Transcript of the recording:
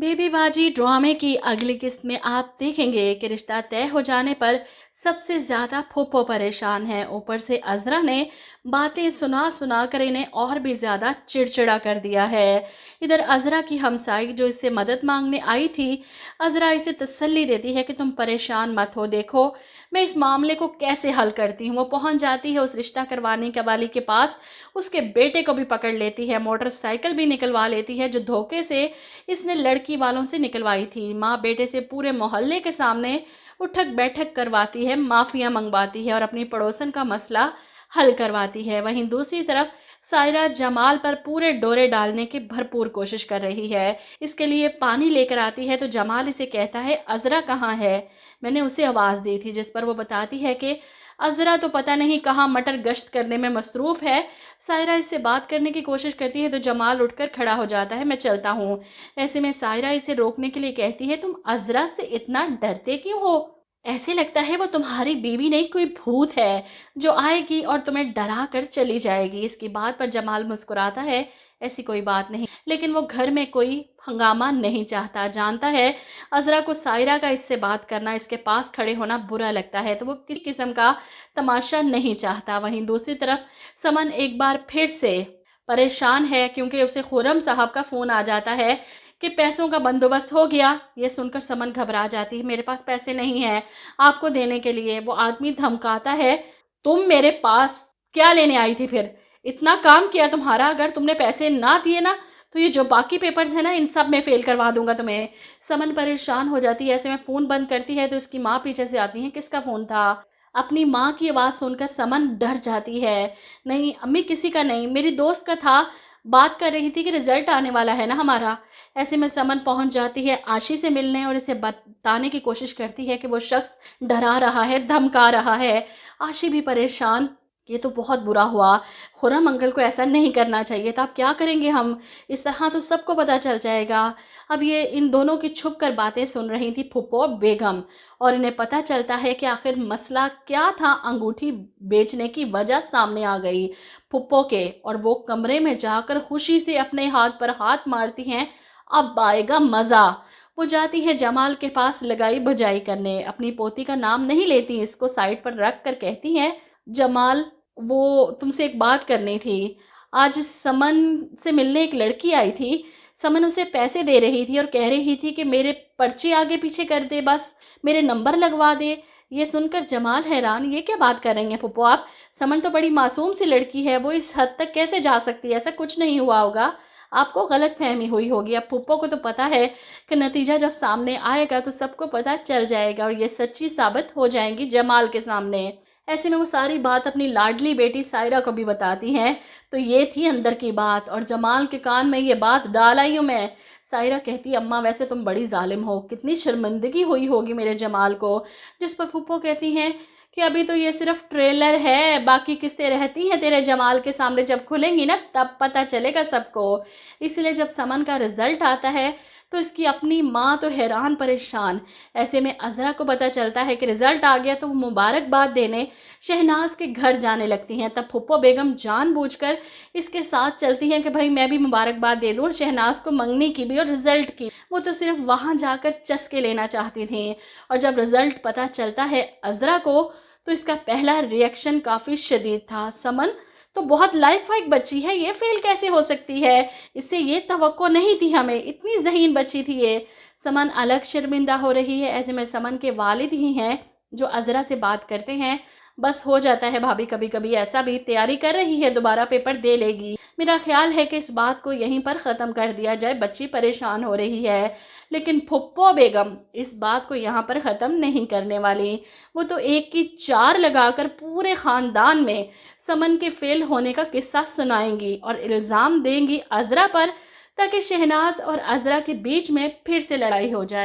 Baby बाजी ड्रामे की अगली किस्त में आप देखेंगे कि रिश्ता तय हो जाने पर सबसे ज़्यादा फूफो परेशान है। ऊपर से अज़रा ने बातें सुना सुना कर इन्हें और भी ज़्यादा चिड़चिड़ा कर दिया है। इधर अज़रा की हमसाई जो इससे मदद मांगने आई थी, अज़रा इसे तसल्ली देती है कि तुम परेशान मत हो, देखो मैं इस मामले को कैसे हल करती हूँ। वो पहुँच जाती है उस रिश्ता करवाने के वाली के पास, उसके बेटे को भी पकड़ लेती है, मोटरसाइकिल भी निकलवा लेती है जो धोखे से इसने लड़की वालों से निकलवाई थी। माँ बेटे से पूरे मोहल्ले के सामने उठक बैठक करवाती है, माफिया मंगवाती है और अपनी पड़ोसन का मसला हल करवाती है। वहीं दूसरी तरफ सायरा जमाल पर पूरे डोरे डालने की भरपूर कोशिश कर रही है। इसके लिए पानी लेकर आती है तो जमाल इसे कहता है अज़रा कहाँ है, मैंने उसे आवाज़ दी थी, जिस पर वो बताती है कि अज़रा तो पता नहीं कहाँ मटर गश्त करने में मसरूफ़ है। सायरा इससे बात करने की कोशिश करती है तो जमाल उठकर खड़ा हो जाता है, मैं चलता हूँ। ऐसे में सायरा इसे रोकने के लिए कहती है तुम अज़रा से इतना डरते क्यों हो? ऐसे लगता है वो तुम्हारी बीवी नहीं कोई भूत है जो आएगी और तुम्हें डरा कर चली जाएगी। इसकी बात पर जमाल मुस्कुराता है, ऐसी कोई बात नहीं, लेकिन वो घर में कोई हंगामा नहीं चाहता। जानता है अज़रा को सायरा का इससे बात करना, इसके पास खड़े होना बुरा लगता है, तो वो किसी किस्म का तमाशा नहीं चाहता। वहीं दूसरी तरफ समन एक बार फिर से परेशान है क्योंकि उसे खुर्रम साहब का फ़ोन आ जाता है कि पैसों का बंदोबस्त हो गया। ये सुनकर समन घबरा जाती है, मेरे पास पैसे नहीं हैं आपको देने के लिए। वो आदमी धमकाता है, तुम मेरे पास क्या लेने आई थी फिर? इतना काम किया तुम्हारा, अगर तुमने पैसे ना दिए ना तो ये जो बाकी पेपर्स हैं ना इन सब में फ़ेल करवा दूंगा तुम्हें। समन परेशान हो जाती है, ऐसे में फ़ोन बंद करती है तो उसकी माँ पीछे से आती है, किसका फ़ोन था? अपनी माँ की आवाज़ सुनकर समन डर जाती है, नहीं अम्मी किसी का नहीं, मेरी दोस्त का था, बात कर रही थी कि रिजल्ट आने वाला है ना हमारा। ऐसे में समन पहुंच जाती है आशी से मिलने और इसे बताने की कोशिश करती है कि वो शख्स डरा रहा है, धमका रहा है। आशी भी परेशान, ये तो बहुत बुरा हुआ, खुर्रम अंकल को ऐसा नहीं करना चाहिए था, अब क्या करेंगे हम, इस तरह तो सबको पता चल जाएगा। अब ये इन दोनों की छुप कर बातें सुन रही थी फुप्पो बेगम, और इन्हें पता चलता है कि आखिर मसला क्या था। अंगूठी बेचने की वजह सामने आ गई फुप्पो के, और वो कमरे में जाकर खुशी से अपने हाथ पर हाथ मारती हैं, अब आएगा मज़ा। वो जाती है जमाल के पास लगाई भजाई करने, अपनी पोती का नाम नहीं लेती, इसको साइड पर रख कर कहती हैं जमाल वो तुमसे एक बात करनी थी। आज समन से मिलने एक लड़की आई थी, समन उसे पैसे दे रही थी और कह रही थी कि मेरे पर्चे आगे पीछे कर दे, बस मेरे नंबर लगवा दे। ये सुनकर जमाल हैरान, ये क्या बात कर रही हैं फुप्पो आप, समन तो बड़ी मासूम सी लड़की है, वो इस हद तक कैसे जा सकती है, ऐसा कुछ नहीं हुआ होगा, आपको गलत फहमी हुई होगी। अब फुप्पो को तो पता है कि नतीजा जब सामने आएगा तो सबको पता चल जाएगा और ये सच्ची साबित हो जाएंगी जमाल के सामने। ऐसे में वो सारी बात अपनी लाडली बेटी सायरा को भी बताती हैं, तो ये थी अंदर की बात और जमाल के कान में ये बात डाल आई हूँ मैं। सायरा कहती अम्मा वैसे तुम बड़ी जालिम हो, कितनी शर्मिंदगी हुई होगी मेरे जमाल को। जिस पर फूफो कहती हैं कि अभी तो ये सिर्फ ट्रेलर है, बाकी किस्तें रहती हैं तेरे जमाल के सामने, जब खुलेंगी ना तब पता चलेगा सबको। इसलिए जब समन का रिजल्ट आता है तो इसकी अपनी माँ तो हैरान परेशान। ऐसे में अज़रा को पता चलता है कि रिज़ल्ट आ गया तो वो मुबारकबाद देने शहनाज के घर जाने लगती हैं। तब फुप्पो बेगम जानबूझकर इसके साथ चलती हैं कि भाई मैं भी मुबारकबाद दे दूँ, और शहनाज को मंगनी की भी और रिज़ल्ट की। वो तो सिर्फ वहाँ जाकर चस्के लेना चाहती थी, और जब रिज़ल्ट पता चलता है अज़रा को तो इसका पहला रिएक्शन काफ़ी शदीद था, समन तो बहुत लाइक फाइक बच्ची है, ये फेल कैसे हो सकती है, इससे ये तवक्को नहीं थी हमें, इतनी ज़हीन बच्ची थी ये। समन अलग शर्मिंदा हो रही है। ऐसे में समन के वालिद ही हैं जो अज़रा से बात करते हैं, बस हो जाता है भाभी कभी कभी ऐसा भी, तैयारी कर रही है दोबारा पेपर दे लेगी। मेरा ख्याल है कि इस बात को यहीं पर ख़त्म कर दिया जाए, बच्ची परेशान हो रही है। लेकिन फुप्पो बेगम इस बात को यहाँ पर ख़त्म नहीं करने वाली, वो तो एक की चार लगाकर पूरे ख़ानदान में समन के फेल होने का किस्सा सुनाएंगी और इल्ज़ाम देंगी अज़रा पर, ताकि शहनाज और अज़रा के बीच में फिर से लड़ाई हो जाए।